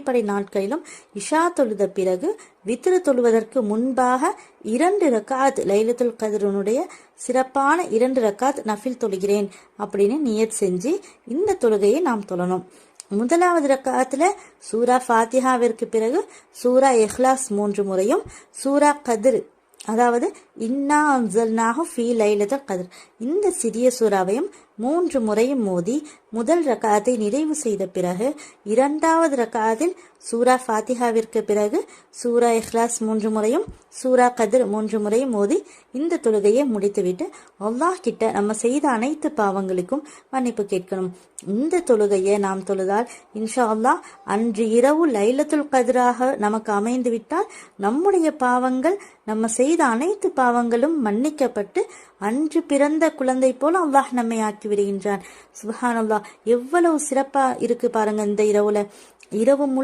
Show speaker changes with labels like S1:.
S1: அடிப்படை நாட்களிலும் இஷா தொழுத பிறகு வித்ரு தொழுவதற்கு முன்பாக 2 ரக்காத் லைலத்துல் கத்ருனுடைய சிறப்பான 2 ரக்காத் நஃபில் தொழுகிறேன் அப்படின்னு நியத் செஞ்சு இந்த தொழுகையை நாம் தொழணும். முதலாவது ரக்காத்துல சூரா ஃபாத்திஹாவிற்கு பிறகு சூரா இஹ்லாஸ் 3 முறையும், சூரா கத்ர் அதாவது இன்னா அன்ஸல்நாஹு ஃபீ லைலத்துல் கத்ர் இந்த சிறிய சூறாவையும் 3 முறையும் மோதி முதல் ரக்காத்தை நிறைவு செய்த பிறகு இரண்டாவது ரக்காத்தில் சூரா ஃபாத்திஹாவிற்கு பிறகு சூரா இஹ்லாஸ் 3 முறையும் சூரா கத்ர் 3 முறையும் மோதி இந்த தொழுகையை முடித்துவிட்டு அல்லாஹ் கிட்ட நம்ம செய்த அனைத்து பாவங்களுக்கும் மன்னிப்பு கேட்கணும். இந்த தொழுகையை நாம் தொழுதால் இன்ஷா அல்லாஹ் அன்று இரவு லைலத்துல் கத்ராக நமக்கு அமைந்து விட்டால் நம்முடைய பாவங்கள், நம்ம செய்த அனைத்து பாவங்களும் மன்னிக்கப்பட்டு அன்று பிறந்த குழந்தை போல அல்லாஹ் நம்மை ஆக்கி விடுகின்றான். சுப்ஹானல்லாஹ், எவ்வளவு சிறப்பா இருக்கு பாருங்க. இந்த இரவு முழு